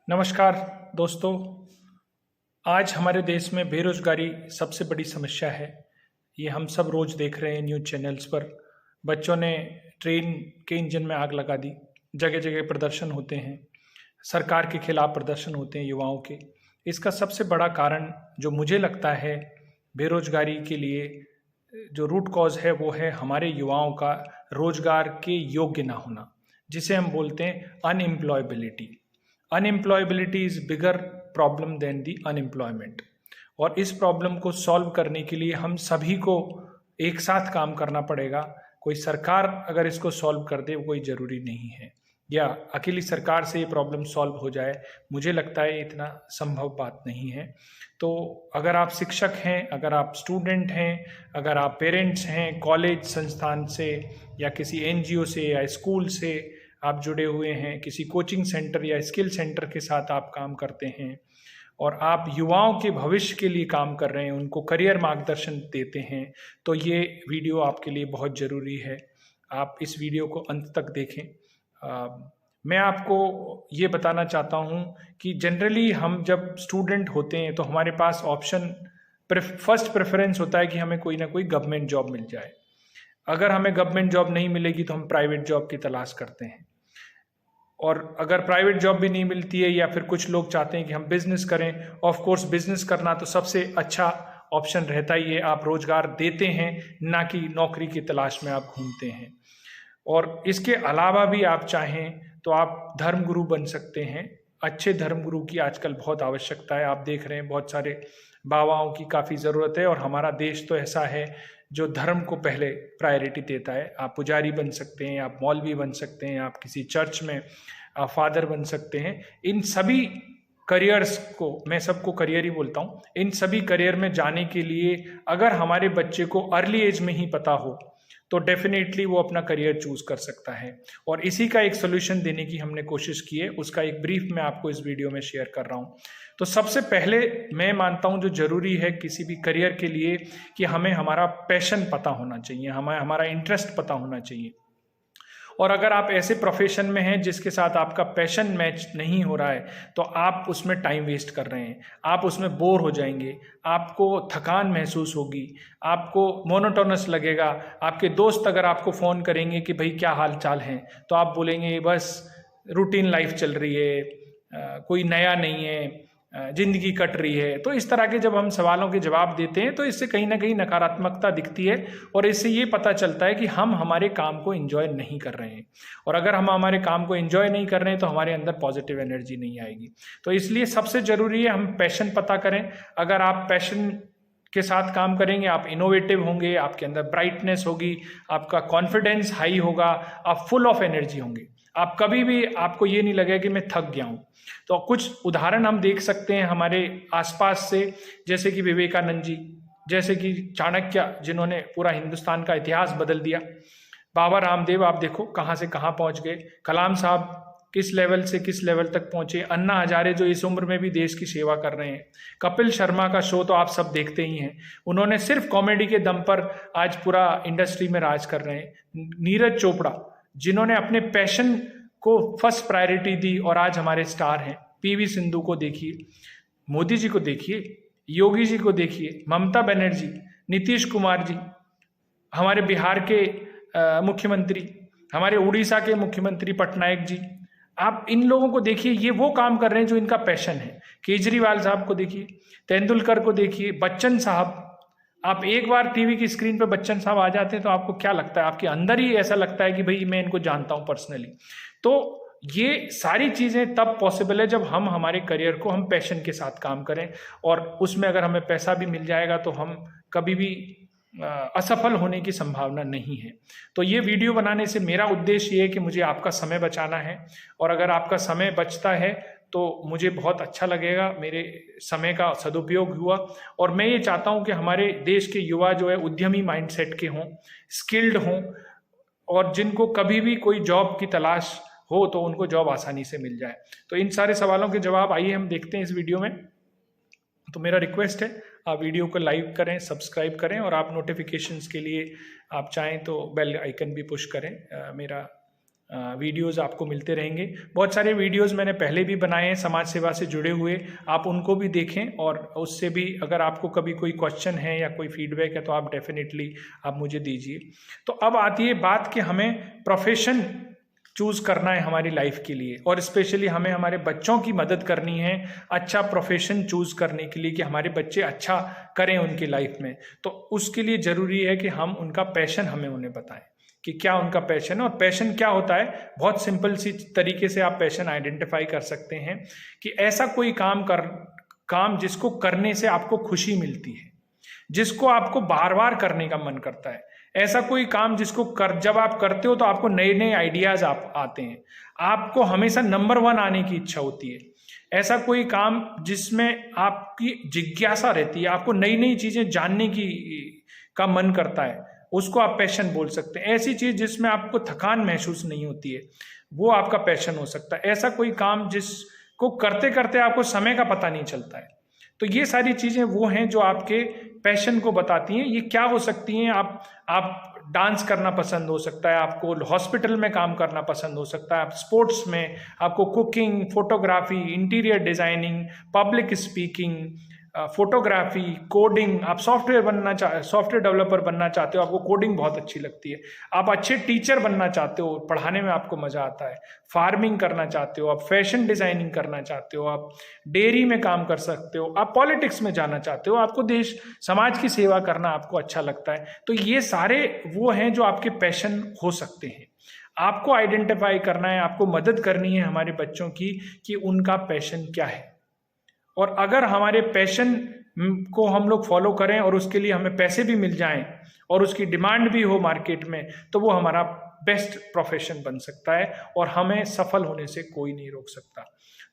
नमस्कार दोस्तों। आज हमारे देश में बेरोजगारी सबसे बड़ी समस्या है। ये हम सब रोज देख रहे हैं न्यूज़ चैनल्स पर। बच्चों ने ट्रेन के इंजन में आग लगा दी। जगह जगह प्रदर्शन होते हैं, सरकार के खिलाफ प्रदर्शन होते हैं युवाओं के। इसका सबसे बड़ा कारण जो मुझे लगता है बेरोजगारी के लिए जो रूट कॉज है वो है हमारे युवाओं का रोजगार के योग्य ना होना, जिसे हम बोलते हैं unemployability. Unemployability is bigger problem than the unemployment. और इस प्रॉब्लम को सॉल्व करने के लिए हम सभी को एक साथ काम करना पड़ेगा। कोई सरकार अगर इसको सॉल्व कर दे वो कोई ज़रूरी नहीं है, या अकेली सरकार से ये प्रॉब्लम सॉल्व हो जाए, मुझे लगता है इतना संभव बात नहीं है। तो अगर आप शिक्षक हैं, अगर आप स्टूडेंट हैं, अगर आप पेरेंट्स हैं, कॉलेज संस्थान से या किसी एनजीओ से या स्कूल से आप जुड़े हुए हैं, किसी कोचिंग सेंटर या स्किल सेंटर के साथ आप काम करते हैं और आप युवाओं के भविष्य के लिए काम कर रहे हैं, उनको करियर मार्गदर्शन देते हैं, तो ये वीडियो आपके लिए बहुत ज़रूरी है। आप इस वीडियो को अंत तक देखें। मैं आपको ये बताना चाहता हूँ कि जनरली हम जब स्टूडेंट होते हैं तो हमारे पास ऑप्शन फर्स्ट प्रेफरेंस होता है कि हमें कोई ना कोई गवर्नमेंट जॉब मिल जाए। अगर हमें गवर्नमेंट जॉब नहीं मिलेगी तो हम प्राइवेट जॉब की तलाश करते हैं, और अगर प्राइवेट जॉब भी नहीं मिलती है या फिर कुछ लोग चाहते हैं कि हम बिजनेस करें। ऑफ कोर्स बिजनेस करना तो सबसे अच्छा ऑप्शन रहता ही है, आप रोजगार देते हैं, ना कि नौकरी की तलाश में आप घूमते हैं। और इसके अलावा भी आप चाहें तो आप धर्मगुरु बन सकते हैं। अच्छे धर्मगुरु की आजकल बहुत आवश्यकता है। आप देख रहे हैं बहुत सारे बाबाओं की काफ़ी ज़रूरत है, और हमारा देश तो ऐसा है जो धर्म को पहले प्रायोरिटी देता है। आप पुजारी बन सकते हैं, आप मौलवी बन सकते हैं, आप किसी चर्च में आप फादर बन सकते हैं। इन सभी करियर्स को, मैं सबको करियर ही बोलता हूँ, इन सभी करियर में जाने के लिए अगर हमारे बच्चे को अर्ली एज में ही पता हो तो डेफिनेटली वो अपना करियर चूज कर सकता है। और इसी का एक सोल्यूशन देने की हमने कोशिश की है, उसका एक ब्रीफ मैं आपको इस वीडियो में शेयर कर रहा हूँ। तो सबसे पहले मैं मानता हूँ जो जरूरी है किसी भी करियर के लिए कि हमें हमारा पैशन पता होना चाहिए, हमें हमारा इंटरेस्ट पता होना चाहिए। और अगर आप ऐसे प्रोफेशन में हैं जिसके साथ आपका पैशन मैच नहीं हो रहा है तो आप उसमें टाइम वेस्ट कर रहे हैं, आप उसमें बोर हो जाएंगे, आपको थकान महसूस होगी, आपको मोनोटोनस लगेगा। आपके दोस्त अगर आपको फ़ोन करेंगे कि भाई क्या हाल चाल है, तो आप बोलेंगे बस रूटीन लाइफ चल रही है, कोई नया नहीं है, जिंदगी कट रही है। तो इस तरह के जब हम सवालों के जवाब देते हैं तो इससे कहीं ना कहीं नकारात्मकता दिखती है, और इससे ये पता चलता है कि हम हमारे काम को एंजॉय नहीं कर रहे हैं। और अगर हम हमारे काम को एंजॉय नहीं कर रहे हैं तो हमारे अंदर पॉजिटिव एनर्जी नहीं आएगी। तो इसलिए सबसे जरूरी है हम पैशन पता करें। अगर आप पैशन के साथ काम करेंगे, आप इनोवेटिव होंगे, आपके अंदर ब्राइटनेस होगी, आपका कॉन्फिडेंस हाई होगा, आप फुल ऑफ एनर्जी होंगे। आप कभी भी, आपको ये नहीं लगेगा कि मैं थक गया हूं। तो कुछ उदाहरण हम देख सकते हैं हमारे आसपास से, जैसे कि विवेकानंद जी, जैसे कि चाणक्य जिन्होंने पूरा हिंदुस्तान का इतिहास बदल दिया, बाबा रामदेव आप देखो कहाँ से कहाँ पहुंच गए, कलाम साहब किस लेवल से किस लेवल तक पहुंचे, अन्ना हजारे जो इस उम्र में भी देश की सेवा कर रहे हैं, कपिल शर्मा का शो तो आप सब देखते ही हैं, उन्होंने सिर्फ कॉमेडी के दम पर आज पूरा इंडस्ट्री में राज कर रहे हैं, नीरज चोपड़ा जिन्होंने अपने पैशन को फर्स्ट प्रायोरिटी दी और आज हमारे स्टार हैं, पीवी सिंधु को देखिए, मोदी जी को देखिए, योगी जी को देखिए, ममता बनर्जी, नीतीश कुमार जी, हमारे बिहार के मुख्यमंत्री, हमारे उड़ीसा के मुख्यमंत्री पटनायक जी, आप इन लोगों को देखिए, ये वो काम कर रहे हैं जो इनका पैशन है। केजरीवाल साहब को देखिए, तेंदुलकर को देखिए, बच्चन साहब, आप एक बार टीवी की स्क्रीन पर बच्चन साहब आ जाते हैं तो आपको क्या लगता है, आपके अंदर ही ऐसा लगता है कि भाई मैं इनको जानता हूं पर्सनली। तो ये सारी चीजें तब पॉसिबल है जब हम हमारे करियर को हम पैशन के साथ काम करें, और उसमें अगर हमें पैसा भी मिल जाएगा तो हम कभी भी असफल होने की संभावना नहीं है। तो ये वीडियो बनाने से मेरा उद्देश्य ये है कि मुझे आपका समय बचाना है, और अगर आपका समय बचता है तो मुझे बहुत अच्छा लगेगा, मेरे समय का सदुपयोग हुआ। और मैं ये चाहता हूं कि हमारे देश के युवा जो है उद्यमी माइंडसेट के हों, स्किल्ड हों, और जिनको कभी भी कोई जॉब की तलाश हो तो उनको जॉब आसानी से मिल जाए। तो इन सारे सवालों के जवाब आइए हम देखते हैं इस वीडियो में। तो मेरा रिक्वेस्ट है आप वीडियो को लाइक करें, सब्सक्राइब करें, और आप नोटिफिकेशंस के लिए आप चाहें तो बेल आइकन भी पुश करें। मेरा वीडियोज़ आपको मिलते रहेंगे। बहुत सारे वीडियोज़ मैंने पहले भी बनाए हैं समाज सेवा से जुड़े हुए, आप उनको भी देखें और उससे भी अगर आपको कभी कोई क्वेश्चन है या कोई फीडबैक है तो आप डेफिनेटली आप मुझे दीजिए। तो अब आती है बात कि हमें प्रोफेशन चूज करना है हमारी लाइफ के लिए, और स्पेशली हमें हमारे बच्चों की मदद करनी है अच्छा प्रोफेशन चूज करने के लिए कि हमारे बच्चे अच्छा करें उनकी लाइफ में। तो उसके लिए जरूरी है कि हम उनका पैशन हमें उन्हें बताएं कि क्या उनका पैशन है। और पैशन क्या होता है, बहुत सिंपल सी तरीके से आप पैशन आइडेंटिफाई कर सकते हैं कि ऐसा कोई काम जिसको करने से आपको खुशी मिलती है, जिसको आपको बार बार करने का मन करता है। ऐसा कोई काम जिसको जब आप करते हो तो आपको नए नए आइडियाज आते हैं, आपको हमेशा नंबर 1 आने की इच्छा होती है। ऐसा कोई काम जिसमें आपकी जिज्ञासा रहती है, आपको नई नई चीजें जानने का मन करता है, उसको आप पैशन बोल सकते हैं। ऐसी चीज जिसमें आपको थकान महसूस नहीं होती है, वो आपका पैशन हो सकता है। ऐसा कोई काम जिसको करते करते आपको समय का पता नहीं चलता है। तो ये सारी चीजें वो हैं जो आपके पैशन को बताती हैं। ये क्या हो सकती हैं, आप डांस करना पसंद हो सकता है, आपको हॉस्पिटल में काम करना पसंद हो सकता है, आप स्पोर्ट्स में, आपको cooking, photography, interior designing, public speaking, photography, coding, आप सॉफ्टवेयर डेवलपर बनना चाहते हो, आपको कोडिंग बहुत अच्छी लगती है, आप अच्छे टीचर बनना चाहते हो, पढ़ाने में आपको मजा आता है, फार्मिंग करना चाहते हो, आप फैशन डिजाइनिंग करना चाहते हो, आप डेयरी में काम कर सकते हो, आप पॉलिटिक्स में जाना चाहते हो, आपको देश समाज की सेवा करना आपको अच्छा लगता है। तो ये सारे वो हैं जो आपके पैशन हो सकते हैं। आपको आइडेंटिफाई करना है, आपको मदद करनी है हमारे बच्चों की कि उनका पैशन क्या है। और अगर हमारे पैशन को हम लोग फॉलो करें और उसके लिए हमें पैसे भी मिल जाएं और उसकी डिमांड भी हो मार्केट में, तो वो हमारा बेस्ट प्रोफेशन बन सकता है और हमें सफल होने से कोई नहीं रोक सकता।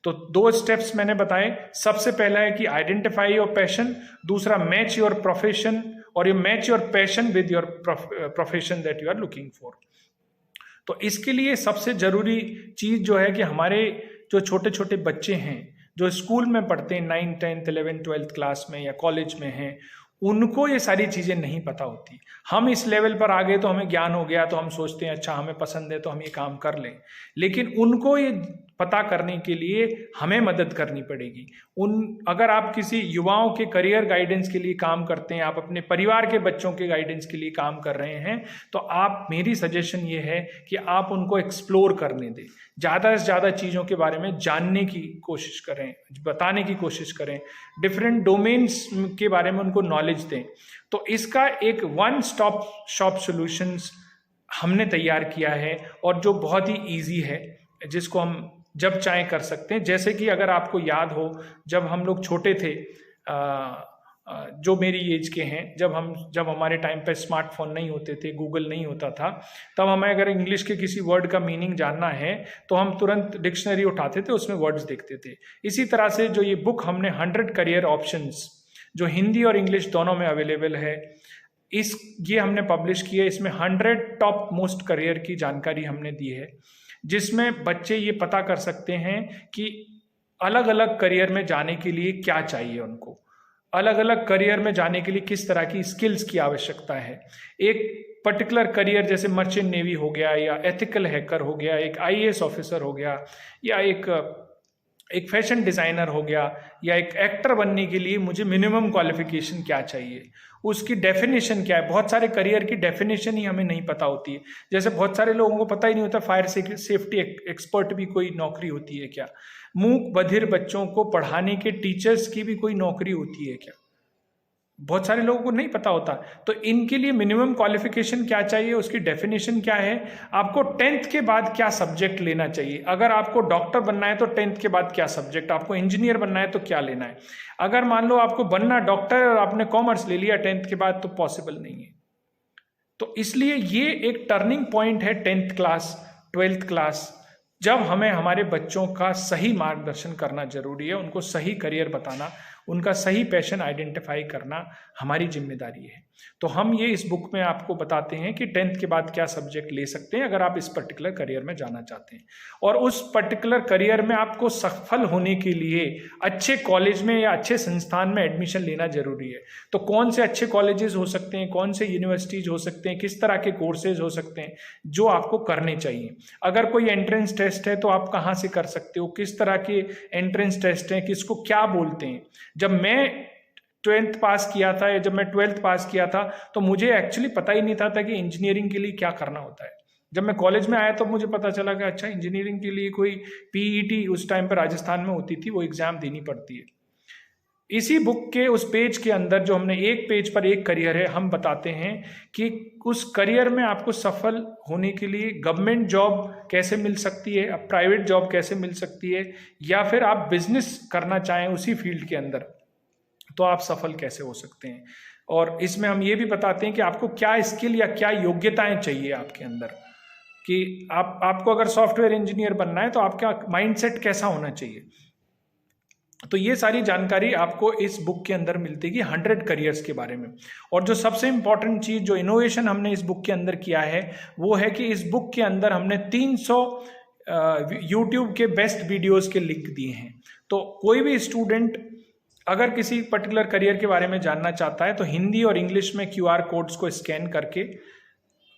तो 2 स्टेप्स मैंने बताए। सबसे पहला है कि आइडेंटिफाई योर पैशन, दूसरा मैच योर प्रोफेशन, और ये match your passion with your profession that you are looking for. तो इसके लिए सबसे जरूरी चीज जो है कि हमारे जो छोटे छोटे बच्चे हैं जो स्कूल में पढ़ते हैं, 9, 10, 11, 12 क्लास में या कॉलेज में हैं, उनको ये सारी चीजें नहीं पता होती। हम इस लेवल पर आ गए तो हमें ज्ञान हो गया तो हम सोचते हैं अच्छा हमें पसंद है तो हम ये काम कर लें, लेकिन उनको ये पता करने के लिए हमें मदद करनी पड़ेगी। अगर आप किसी युवाओं के करियर गाइडेंस के लिए काम करते हैं, आप अपने परिवार के बच्चों के गाइडेंस के लिए काम कर रहे हैं, तो मेरी सजेशन ये है कि आप उनको एक्सप्लोर करने दें, ज़्यादा से ज़्यादा चीज़ों के बारे में जानने की कोशिश करें, बताने की कोशिश करें, डिफरेंट डोमेन्स के बारे में उनको नॉलेज दें। तो इसका एक 1 स्टॉप शॉप सॉल्यूशंस हमने तैयार किया है और जो बहुत ही ईजी है, जिसको हम जब चाहे कर सकते हैं। जैसे कि अगर आपको याद हो, जब हम लोग छोटे थे, जो मेरी एज के हैं, जब हमारे टाइम पे स्मार्टफोन नहीं होते थे, गूगल नहीं होता था, तब हमें अगर इंग्लिश के किसी वर्ड का मीनिंग जानना है तो हम तुरंत डिक्शनरी उठाते थे, उसमें वर्ड्स देखते थे। इसी तरह से जो ये बुक हमने 100 करियर ऑप्शंस जो हिंदी और इंग्लिश दोनों में अवेलेबल है, ये हमने पब्लिश की है। इसमें 100 टॉप मोस्ट करियर की जानकारी हमने दी है, जिसमें बच्चे ये पता कर सकते हैं कि अलग अलग करियर में जाने के लिए क्या चाहिए उनको, अलग अलग करियर में जाने के लिए किस तरह की स्किल्स की आवश्यकता है। एक पर्टिकुलर करियर जैसे मर्चेंट नेवी हो गया, या एथिकल हैकर हो गया, एक IAS ऑफिसर हो गया, या एक फैशन डिज़ाइनर हो गया, या एक एक्टर बनने के लिए मुझे मिनिमम क्वालिफिकेशन क्या चाहिए, उसकी डेफिनेशन क्या है। बहुत सारे करियर की डेफिनेशन ही हमें नहीं पता होती है। जैसे बहुत सारे लोगों को पता ही नहीं होता फायर सेफ्टी एक्सपर्ट भी कोई नौकरी होती है क्या, मूक बधिर बच्चों को पढ़ाने के टीचर्स की भी कोई नौकरी होती है क्या, बहुत सारे लोगों को नहीं पता होता। तो इनके लिए मिनिमम क्वालिफिकेशन क्या चाहिए, उसकी डेफिनेशन क्या है, आपको 10th के बाद क्या सब्जेक्ट लेना चाहिए, अगर आपको डॉक्टर बनना है तो 10th के बाद क्या सब्जेक्ट, आपको इंजीनियर बनना है तो क्या लेना है। अगर मान लो आपको बनना डॉक्टर और आपने कॉमर्स ले लिया 10th के बाद, तो पॉसिबल नहीं है। तो इसलिए ये एक टर्निंग पॉइंट है 10th क्लास, 12th क्लास, जब हमें हमारे बच्चों का सही मार्गदर्शन करना जरूरी है, उनको सही करियर बताना, उनका सही पैशन आइडेंटिफाई करना हमारी जिम्मेदारी है। तो हम ये इस बुक में आपको बताते हैं कि 10th के बाद क्या सब्जेक्ट ले सकते हैं अगर आप इस पर्टिकुलर करियर में जाना चाहते हैं, और उस पर्टिकुलर करियर में आपको सफल होने के लिए अच्छे कॉलेज में या अच्छे संस्थान में एडमिशन लेना जरूरी है। तो कौन से अच्छे कॉलेजेस हो सकते हैं, कौन से यूनिवर्सिटीज हो सकते हैं, किस तरह के कोर्सेज हो सकते हैं जो आपको करने चाहिए। अगर कोई एंट्रेंस टेस्ट है तो आप कहाँ से कर सकते हो, किस तरह के एंट्रेंस टेस्ट हैं, किसको क्या बोलते हैं। जब मैं 12th पास किया था या जब मैं 12th पास किया था तो मुझे एक्चुअली पता ही नहीं था कि इंजीनियरिंग के लिए क्या करना होता है। जब मैं कॉलेज में आया तो मुझे पता चला कि अच्छा, इंजीनियरिंग के लिए कोई पीईटी उस टाइम पर राजस्थान में होती थी, वो एग्जाम देनी पड़ती है। इसी बुक के उस पेज के अंदर जो हमने एक पेज पर एक करियर है, हम बताते हैं कि उस करियर में आपको सफल होने के लिए गवर्नमेंट जॉब कैसे मिल सकती है, अब प्राइवेट जॉब कैसे मिल सकती है, या फिर आप बिजनेस करना चाहें उसी फील्ड के अंदर तो आप सफल कैसे हो सकते हैं। और इसमें हम ये भी बताते हैं कि आपको क्या स्किल या क्या योग्यताएं चाहिए आपके अंदर, कि आपको अगर सॉफ्टवेयर इंजीनियर बनना है तो आपका माइंडसेट कैसा होना चाहिए। तो ये सारी जानकारी आपको इस बुक के अंदर मिलती है 100 करियर्स के बारे में। और जो सबसे इंपॉर्टेंट चीज, जो इनोवेशन हमने इस बुक के अंदर किया है, वो है कि इस बुक के अंदर हमने 300 यूट्यूब के बेस्ट वीडियोस के लिंक दिए हैं। तो कोई भी स्टूडेंट अगर किसी पर्टिकुलर करियर के बारे में जानना चाहता है तो हिंदी और इंग्लिश में QR कोड्स को स्कैन करके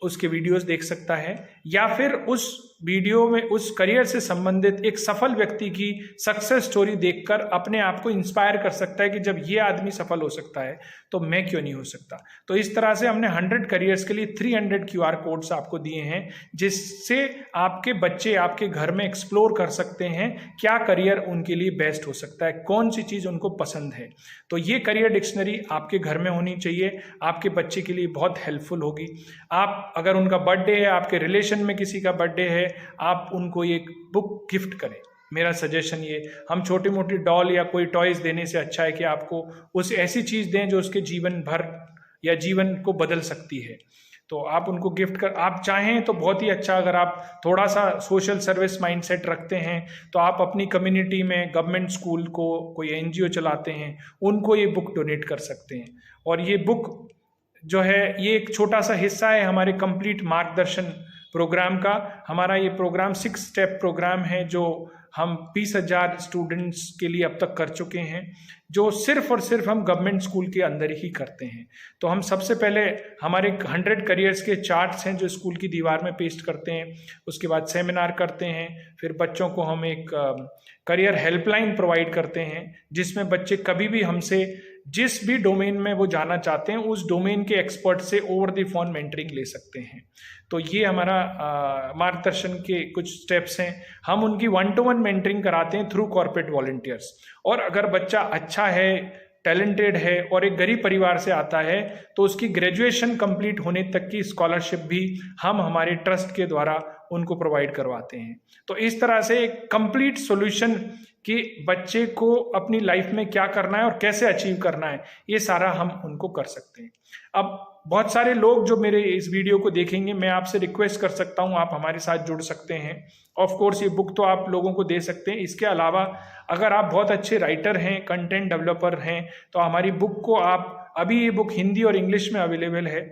उसके वीडियोस देख सकता है, या फिर उस वीडियो में उस करियर से संबंधित एक सफल व्यक्ति की सक्सेस स्टोरी देखकर अपने आप को इंस्पायर कर सकता है कि जब ये आदमी सफल हो सकता है तो मैं क्यों नहीं हो सकता। तो इस तरह से हमने 100 करियर्स के लिए 300 QR कोड्स आपको दिए हैं, जिससे आपके बच्चे आपके घर में एक्सप्लोर कर सकते हैं क्या करियर उनके लिए बेस्ट हो सकता है, कौन सी चीज़ उनको पसंद है। तो ये करियर डिक्शनरी आपके घर में होनी चाहिए, आपके बच्चे के लिए बहुत हेल्पफुल होगी। आप अगर उनका बर्थडे है, आपके रिलेशन में किसी का बर्थडे है, आप उनको एक बुक गिफ्ट करें। मेरा सजेशन ये, हम छोटी मोटी डॉल या कोई टॉयज देने से अच्छा है कि आपको उस ऐसी चीज दें जो उसके जीवन भर या जीवन को बदल सकती है। तो आप उनको गिफ्ट कर, आप चाहें तो बहुत ही अच्छा, अगर आप थोड़ा सा सोशल सर्विस माइंडसेट रखते हैं तो आप अपनी कम्युनिटी में गवर्नमेंट स्कूल को, कोई NGO चलाते हैं, उनको ये बुक डोनेट कर सकते हैं। और ये बुक जो है ये एक छोटा सा हिस्सा है हमारे कंप्लीट मार्गदर्शन प्रोग्राम का। हमारा ये प्रोग्राम 6 स्टेप प्रोग्राम है जो हम 20,000 स्टूडेंट्स के लिए अब तक कर चुके हैं, जो सिर्फ और सिर्फ हम गवर्नमेंट स्कूल के अंदर ही करते हैं। तो हम सबसे पहले हमारे 100 करियर्स के चार्ट्स हैं जो स्कूल की दीवार में पेस्ट करते हैं, उसके बाद सेमिनार करते हैं, फिर बच्चों को हम एक करियर हेल्पलाइन प्रोवाइड करते हैं जिसमें बच्चे कभी भी हमसे जिस भी डोमेन में वो जाना चाहते हैं उस डोमेन के एक्सपर्ट से ओवर द फोन मेंटरिंग ले सकते हैं। तो ये हमारा मार्गदर्शन के कुछ स्टेप्स हैं। हम उनकी 1-to-1 मेंटरिंग कराते हैं थ्रू कॉर्पोरेट वॉलंटियर्स। और अगर बच्चा अच्छा है, टैलेंटेड है और एक गरीब परिवार से आता है तो उसकी ग्रेजुएशन कंप्लीट होने तक की स्कॉलरशिप भी हम हमारे ट्रस्ट के द्वारा उनको प्रोवाइड करवाते हैं। तो इस तरह से एक कंप्लीट सॉल्यूशन कि बच्चे को अपनी लाइफ में क्या करना है और कैसे अचीव करना है, ये सारा हम उनको कर सकते हैं। अब बहुत सारे लोग जो मेरे इस वीडियो को देखेंगे, मैं आपसे रिक्वेस्ट कर सकता हूं, आप हमारे साथ जुड़ सकते हैं। ऑफ कोर्स ये बुक तो आप लोगों को दे सकते हैं, इसके अलावा अगर आप बहुत अच्छे राइटर हैं, कंटेंट डेवलपर हैं, तो हमारी बुक को आप, अभी ये बुक हिंदी और इंग्लिश में अवेलेबल है,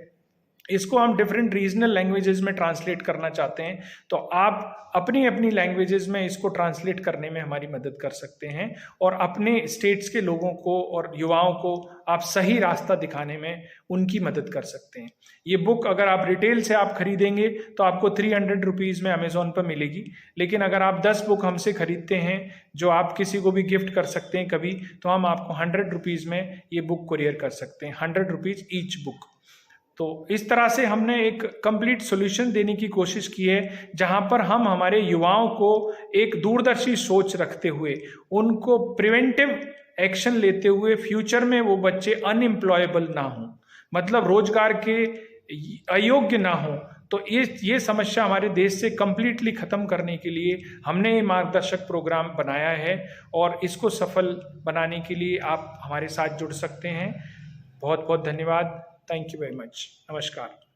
इसको हम डिफरेंट रीजनल लैंग्वेजेस में ट्रांसलेट करना चाहते हैं तो आप अपनी अपनी लैंग्वेजेस में इसको ट्रांसलेट करने में हमारी मदद कर सकते हैं और अपने स्टेट्स के लोगों को और युवाओं को आप सही रास्ता दिखाने में उनकी मदद कर सकते हैं। ये बुक अगर आप रिटेल से आप खरीदेंगे तो आपको 300 रुपीज़ में अमेजोन पर मिलेगी, लेकिन अगर आप 10 बुक हमसे खरीदते हैं जो आप किसी को भी गिफ्ट कर सकते हैं कभी, तो हम आपको 100 रुपीज़ में ये बुक कुरियर कर सकते हैं, 100 रुपीज़ ईच बुक। तो इस तरह से हमने एक कंप्लीट सॉल्यूशन देने की कोशिश की है जहां पर हम हमारे युवाओं को एक दूरदर्शी सोच रखते हुए उनको प्रिवेंटिव एक्शन लेते हुए फ्यूचर में वो बच्चे अनएम्प्लॉयबल ना हो, मतलब रोजगार के अयोग्य ना हो। तो ये समस्या हमारे देश से कंप्लीटली खत्म करने के लिए हमने ये मार्गदर्शक प्रोग्राम बनाया है और इसको सफल बनाने के लिए आप हमारे साथ जुड़ सकते हैं। बहुत बहुत धन्यवाद। Thank you very much. नमस्कार।